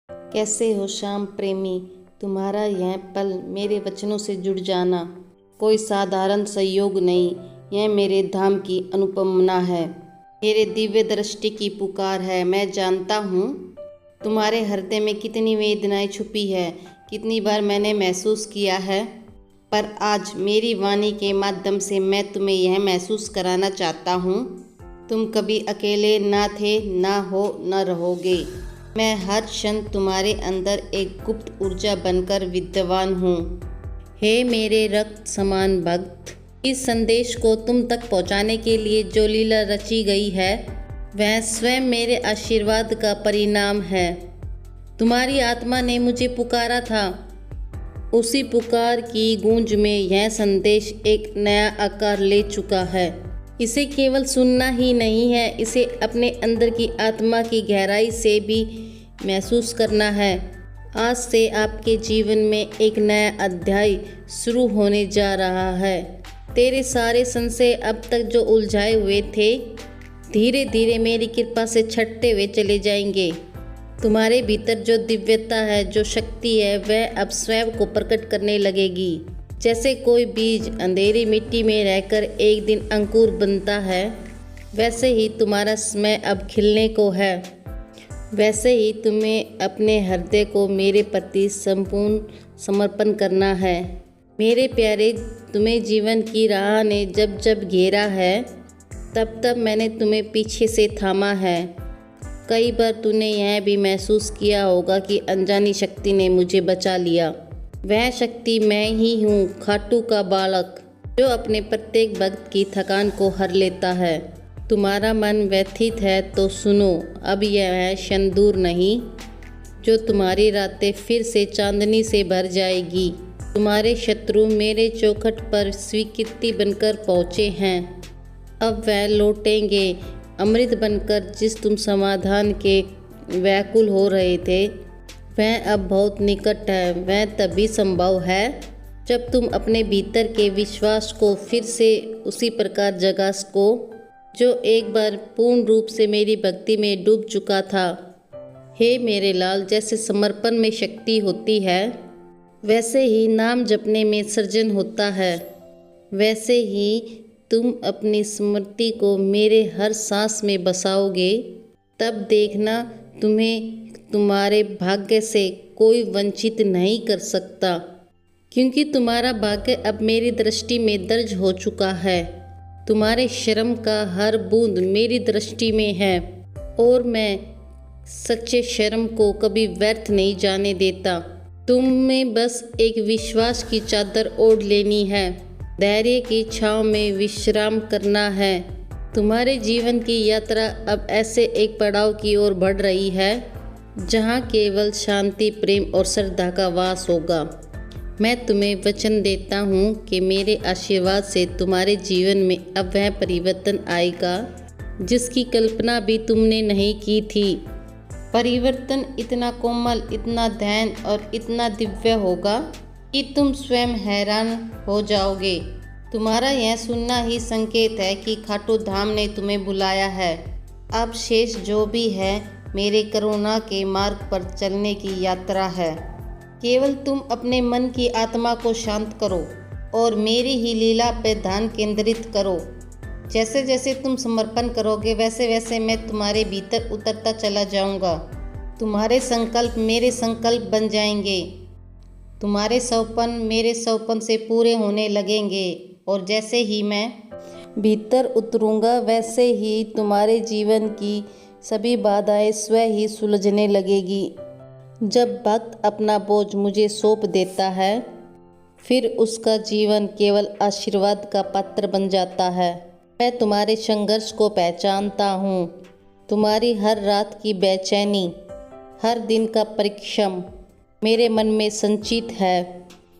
कैसे हो श्याम प्रेमी। तुम्हारा यह पल मेरे वचनों से जुड़ जाना कोई साधारण संयोग नहीं, यह मेरे धाम की अनुपमना है, मेरे दिव्य दृष्टि की पुकार है। मैं जानता हूँ तुम्हारे हृदय में कितनी वेदनाएं छुपी है, कितनी बार मैंने महसूस किया है, पर आज मेरी वाणी के माध्यम से मैं तुम्हें यह महसूस कराना चाहता हूँ। तुम कभी अकेले ना थे, ना हो, न रहोगे। मैं हर क्षण तुम्हारे अंदर एक गुप्त ऊर्जा बनकर विद्यमान हूँ। हे मेरे रक्त समान भक्त, इस संदेश को तुम तक पहुँचाने के लिए जो लीला रची गई है वह स्वयं मेरे आशीर्वाद का परिणाम है। तुम्हारी आत्मा ने मुझे पुकारा था, उसी पुकार की गूंज में यह संदेश एक नया आकार ले चुका है। इसे केवल सुनना ही नहीं है, इसे अपने अंदर की आत्मा की गहराई से भी महसूस करना है। आज से आपके जीवन में एक नया अध्याय शुरू होने जा रहा है। तेरे सारे संशय अब तक जो उलझाए हुए थे, धीरे धीरे मेरी कृपा से छटते हुए चले जाएंगे। तुम्हारे भीतर जो दिव्यता है, जो शक्ति है, वह अब स्वयं को प्रकट करने लगेगी। जैसे कोई बीज अंधेरी मिट्टी में रहकर एक दिन अंकुर बनता है, वैसे ही तुम्हारा समय अब खिलने को है। वैसे ही तुम्हें अपने हृदय को मेरे प्रति संपूर्ण समर्पण करना है। मेरे प्यारे, तुम्हें जीवन की राह ने जब जब घेरा है, तब तब मैंने तुम्हें पीछे से थामा है। कई बार तूने यह भी महसूस किया होगा कि अनजानी शक्ति ने मुझे बचा लिया। वह शक्ति मैं ही हूँ, खाटू का बालक, जो अपने प्रत्येक भक्त की थकान को हर लेता है। तुम्हारा मन व्यथित है तो सुनो, अब यह क्षण दूर नहीं, जो तुम्हारी रातें फिर से चांदनी से भर जाएगी। तुम्हारे शत्रु मेरे चौखट पर स्वीकृति बनकर पहुँचे हैं। अब वह लौटेंगे अमृत बनकर। जिस तुम समाधान के व्याकुल हो रहे थे, वह अब बहुत निकट है। वह तभी संभव है जब तुम अपने भीतर के विश्वास को फिर से उसी प्रकार जगा सको, जो एक बार पूर्ण रूप से मेरी भक्ति में डूब चुका था। हे मेरे लाल, जैसे समर्पण में शक्ति होती है, वैसे ही नाम जपने में सृजन होता है। वैसे ही तुम अपनी स्मृति को मेरे हर सांस में बसाओगे। तब देखना, तुम्हें तुम्हारे भाग्य से कोई वंचित नहीं कर सकता, क्योंकि तुम्हारा भाग्य अब मेरी दृष्टि में दर्ज हो चुका है। तुम्हारे श्रम का हर बूंद मेरी दृष्टि में है, और मैं सच्चे श्रम को कभी व्यर्थ नहीं जाने देता। तुम्हें बस एक विश्वास की चादर ओढ़ लेनी है, धैर्य की छांव में विश्राम करना है। तुम्हारे जीवन की यात्रा अब ऐसे एक पड़ाव की ओर बढ़ रही है, जहां केवल शांति, प्रेम और श्रद्धा का वास होगा। मैं तुम्हें वचन देता हूँ कि मेरे आशीर्वाद से तुम्हारे जीवन में अब वह परिवर्तन आएगा जिसकी कल्पना भी तुमने नहीं की थी। परिवर्तन इतना कोमल, इतना ध्यान और इतना दिव्य होगा कि तुम स्वयं हैरान हो जाओगे। तुम्हारा यह सुनना ही संकेत है कि खाटू धाम ने तुम्हें बुलाया है। अब शेष जो भी है मेरे करुणा के मार्ग पर चलने की यात्रा है। केवल तुम अपने मन की आत्मा को शांत करो और मेरी ही लीला पर ध्यान केंद्रित करो। जैसे जैसे तुम समर्पण करोगे, वैसे वैसे मैं तुम्हारे भीतर उतरता चला जाऊंगा। तुम्हारे संकल्प मेरे संकल्प बन जाएंगे, तुम्हारे सौपन मेरे सौपन से पूरे होने लगेंगे, और जैसे ही मैं भीतर उतरूंगा, वैसे ही तुम्हारे जीवन की सभी बाधाएं स्वयं ही सुलझने लगेगी। जब भक्त अपना बोझ मुझे सौंप देता है, फिर उसका जीवन केवल आशीर्वाद का पात्र बन जाता है। मैं तुम्हारे संघर्ष को पहचानता हूँ, तुम्हारी हर रात की बेचैनी, हर दिन का परिश्रम मेरे मन में संचित है।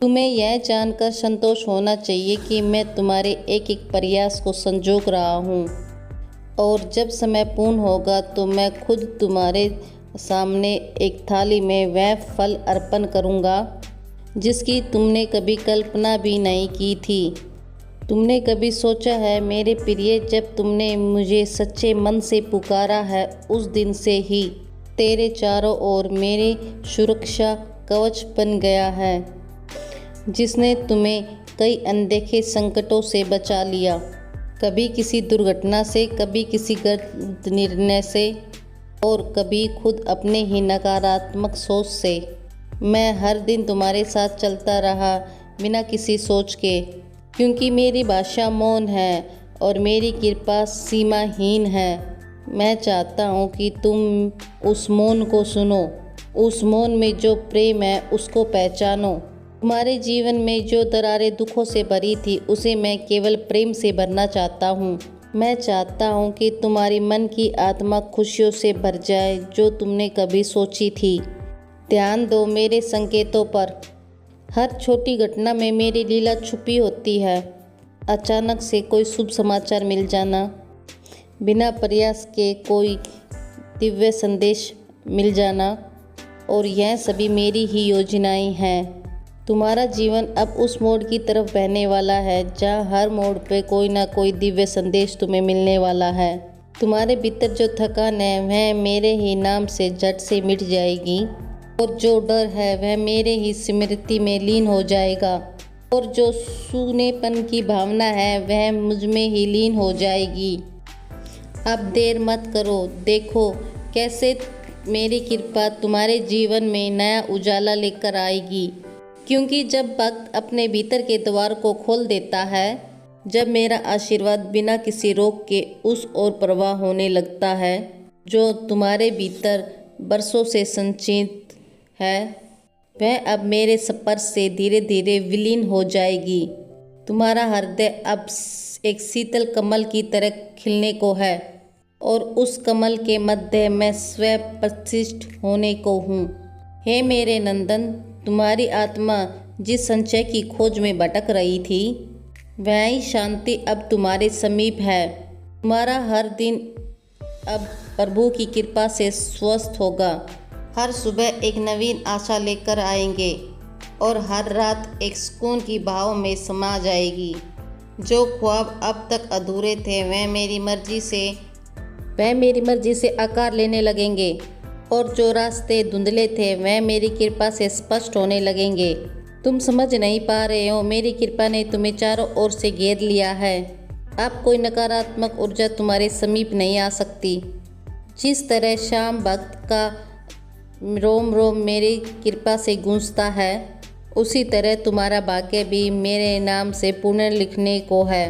तुम्हें यह जानकर संतोष होना चाहिए कि मैं तुम्हारे एक एक प्रयास को संजोग रहा हूँ, और जब समय पूर्ण होगा तो मैं खुद तुम्हारे सामने एक थाली में वह फल अर्पण करूँगा जिसकी तुमने कभी कल्पना भी नहीं की थी। तुमने कभी सोचा है मेरे प्रिय, जब तुमने मुझे सच्चे मन से पुकारा है, उस दिन से ही तेरे चारों ओर मेरी सुरक्षा कवच बन गया है, जिसने तुम्हें कई अनदेखे संकटों से बचा लिया। कभी किसी दुर्घटना से, कभी किसी गलत निर्णय से और कभी खुद अपने ही नकारात्मक सोच से। मैं हर दिन तुम्हारे साथ चलता रहा बिना किसी सोच के, क्योंकि मेरी भाषा मौन है और मेरी कृपा सीमाहीन है। मैं चाहता हूँ कि तुम उस मौन को सुनो, उस मौन में जो प्रेम है उसको पहचानो। तुम्हारे जीवन में जो दरारें दुखों से भरी थी, उसे मैं केवल प्रेम से भरना चाहता हूँ। मैं चाहता हूँ कि तुम्हारी मन की आत्मा खुशियों से भर जाए, जो तुमने कभी सोची थी। ध्यान दो मेरे संकेतों पर। हर छोटी घटना में मेरी लीला छुपी होती है। अचानक से कोई शुभ समाचार मिल जाना, बिना प्रयास के कोई दिव्य संदेश मिल जाना, और यह सभी मेरी ही योजनाएं हैं। तुम्हारा जीवन अब उस मोड़ की तरफ बहने वाला है जहाँ हर मोड़ पे कोई ना कोई दिव्य संदेश तुम्हें मिलने वाला है। तुम्हारे भीतर जो थकान है वह मेरे ही नाम से झट से मिट जाएगी, और जो डर है वह मेरे ही स्मृति में लीन हो जाएगा, और जो सूनेपन की भावना है वह मुझ में ही लीन हो जाएगी। अब देर मत करो, देखो कैसे मेरी कृपा तुम्हारे जीवन में नया उजाला लेकर आएगी। क्योंकि जब वक्त अपने भीतर के द्वार को खोल देता है, जब मेरा आशीर्वाद बिना किसी रोक के उस ओर प्रवाह होने लगता है जो तुम्हारे भीतर बरसों से संचित है, वह अब मेरे स्पर्श से धीरे धीरे विलीन हो जाएगी। तुम्हारा हृदय अब एक शीतल कमल की तरह खिलने को है, और उस कमल के मध्य मैं स्वयं प्रतिष्ठित होने को हूँ। हे मेरे नंदन, तुम्हारी आत्मा जिस संचय की खोज में भटक रही थी, वही शांति अब तुम्हारे समीप है। तुम्हारा हर दिन अब प्रभु की कृपा से स्वस्थ होगा। हर सुबह एक नवीन आशा लेकर आएंगे, और हर रात एक सुकून की भाव में समा जाएगी। जो ख्वाब अब तक अधूरे थे वह मेरी मर्जी से आकार लेने लगेंगे, और जो रास्ते धुंधले थे वह मेरी कृपा से स्पष्ट होने लगेंगे। तुम समझ नहीं पा रहे हो, मेरी कृपा ने तुम्हें चारों ओर से घेर लिया है। अब कोई नकारात्मक ऊर्जा तुम्हारे समीप नहीं आ सकती। जिस तरह शाम भक्त का रोम रोम मेरी कृपा से गूंजता है, उसी तरह तुम्हारा भाग्य भी मेरे नाम से पुनः लिखने को है।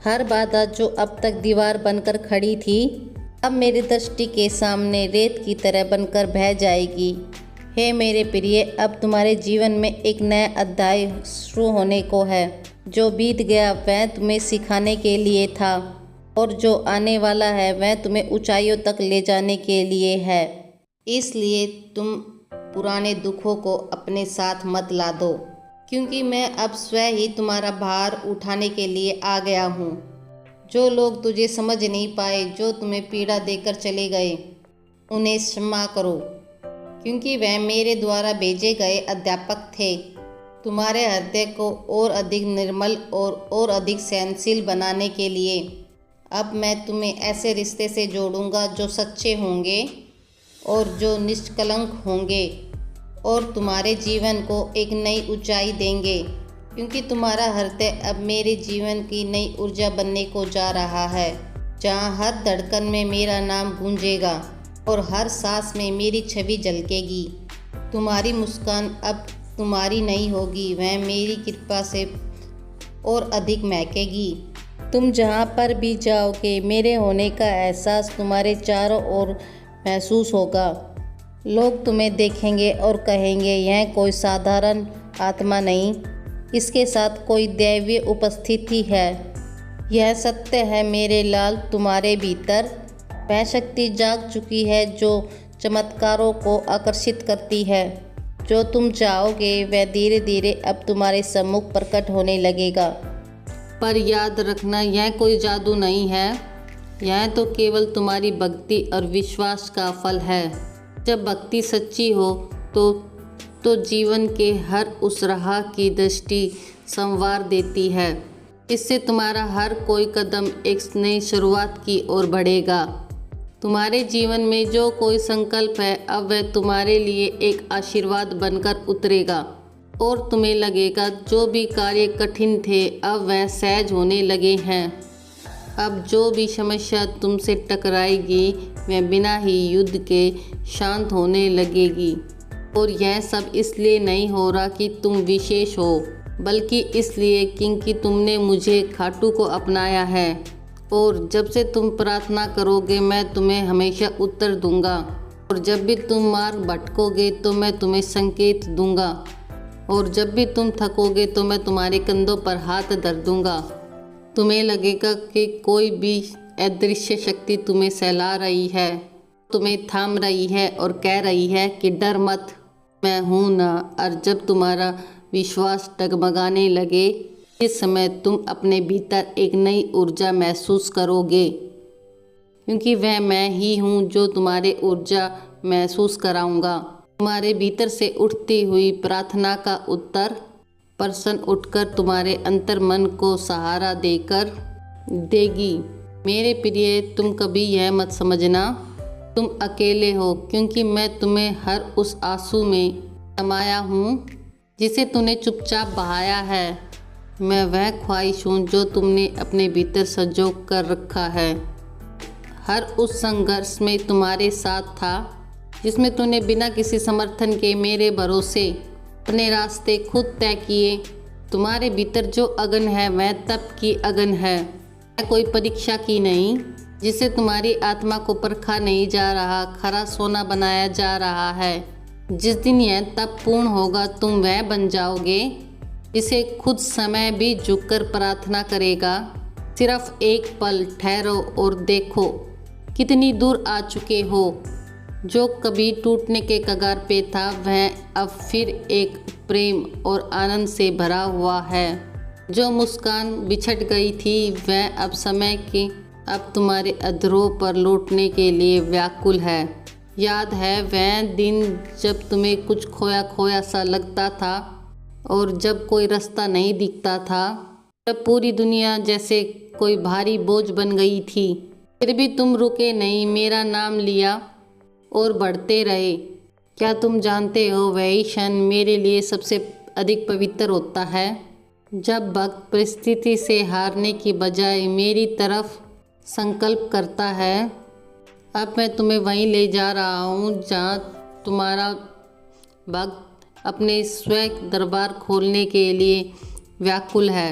हर बाधा जो अब तक दीवार बनकर खड़ी थी, अब मेरी दृष्टि के सामने रेत की तरह बनकर बह जाएगी। हे मेरे प्रिय, अब तुम्हारे जीवन में एक नया अध्याय शुरू होने को है। जो बीत गया वह तुम्हें सिखाने के लिए था, और जो आने वाला है वह तुम्हें ऊंचाइयों तक ले जाने के लिए है। इसलिए तुम पुराने दुखों को अपने साथ मत ला दो, क्योंकि मैं अब स्वयं ही तुम्हारा भार उठाने के लिए आ गया हूँ। जो लोग तुझे समझ नहीं पाए, जो तुम्हें पीड़ा देकर चले गए, उन्हें क्षमा करो, क्योंकि वह मेरे द्वारा भेजे गए अध्यापक थे। तुम्हारे हृदय को और अधिक निर्मल और अधिक सहनशील बनाने के लिए अब मैं तुम्हें ऐसे रिश्ते से जोड़ूंगा जो सच्चे होंगे और जो निष्कलंक होंगे, और तुम्हारे जीवन को एक नई ऊंचाई देंगे, क्योंकि तुम्हारा हृदय अब मेरे जीवन की नई ऊर्जा बनने को जा रहा है, जहाँ हर धड़कन में मेरा नाम गूंजेगा और हर सांस में मेरी छवि झलकेगी। तुम्हारी मुस्कान अब तुम्हारी नहीं होगी, वह मेरी कृपा से और अधिक महकेगी। तुम जहाँ पर भी जाओगे, मेरे होने का एहसास तुम्हारे चारों ओर महसूस होगा। लोग तुम्हें देखेंगे और कहेंगे, यह कोई साधारण आत्मा नहीं, इसके साथ कोई दैवीय उपस्थिति है। यह सत्य है मेरे लाल, तुम्हारे भीतर वह शक्ति जाग चुकी है जो चमत्कारों को आकर्षित करती है। जो तुम चाहोगे वह धीरे धीरे अब तुम्हारे सम्मुख प्रकट होने लगेगा। पर याद रखना, यह कोई जादू नहीं है, यह तो केवल तुम्हारी भक्ति और विश्वास का फल है। जब भक्ति सच्ची हो तो जीवन के हर उस राह की दृष्टि संवार देती है। इससे तुम्हारा हर कोई कदम एक नई शुरुआत की ओर बढ़ेगा। तुम्हारे जीवन में जो कोई संकल्प है अब वह तुम्हारे लिए एक आशीर्वाद बनकर उतरेगा और तुम्हें लगेगा जो भी कार्य कठिन थे अब वह सहज होने लगे हैं। अब जो भी समस्या तुमसे टकराएगी वह बिना ही युद्ध के शांत होने लगेगी। और यह सब इसलिए नहीं हो रहा कि तुम विशेष हो, बल्कि इसलिए क्योंकि तुमने मुझे खाटू को अपनाया है। और जब से तुम प्रार्थना करोगे मैं तुम्हें हमेशा उत्तर दूंगा। और जब भी तुम मार्ग भटकोगे तो मैं तुम्हें संकेत दूंगा। और जब भी तुम थकोगे तो मैं तुम्हारे कंधों पर हाथ धर दूंगा। तुम्हें लगेगा कि कोई भी अदृश्य शक्ति तुम्हें सहला रही है, तुम्हें थाम रही है और कह रही है कि डर मत, मैं हूँ ना। और जब तुम्हारा विश्वास डगमगाने लगे इस समय तुम अपने भीतर एक नई ऊर्जा महसूस करोगे, क्योंकि वह मैं ही हूँ जो तुम्हारे ऊर्जा महसूस कराऊंगा। तुम्हारे भीतर से उठती हुई प्रार्थना का उत्तर प्रसन्न उठकर तुम्हारे अंतर मन को सहारा देगी। मेरे प्रिय, तुम कभी यह मत समझना तुम अकेले हो, क्योंकि मैं तुम्हें हर उस आंसू में समाया हूँ जिसे तूने चुपचाप बहाया है। मैं वह ख्वाहिश हूँ जो तुमने अपने भीतर संजो कर रखा है। हर उस संघर्ष में तुम्हारे साथ था जिसमें तूने बिना किसी समर्थन के मेरे भरोसे अपने रास्ते खुद तय किए। तुम्हारे भीतर जो अगन है वह तप की अगन है, वह कोई परीक्षा की नहीं जिसे तुम्हारी आत्मा को परखा नहीं जा रहा, खरा सोना बनाया जा रहा है। जिस दिन यह तप पूर्ण होगा तुम वह बन जाओगे जिसे खुद समय भी झुककर प्रार्थना करेगा। सिर्फ एक पल ठहरो और देखो कितनी दूर आ चुके हो। जो कभी टूटने के कगार पे था वह अब फिर एक प्रेम और आनंद से भरा हुआ है। जो मुस्कान बिछट गई थी वह अब समय के अब तुम्हारे अधरों पर लौटने के लिए व्याकुल है। याद है वह दिन जब तुम्हें कुछ खोया खोया सा लगता था और जब कोई रास्ता नहीं दिखता था, तब पूरी दुनिया जैसे कोई भारी बोझ बन गई थी। फिर भी तुम रुके नहीं, मेरा नाम लिया और बढ़ते रहे। क्या तुम जानते हो वही क्षण मेरे लिए सबसे अधिक पवित्र होता है जब वक्त परिस्थिति से हारने की बजाय मेरी तरफ संकल्प करता है। अब मैं तुम्हें वहीं ले जा रहा हूँ जहाँ तुम्हारा वक्त अपने स्वयं दरबार खोलने के लिए व्याकुल है।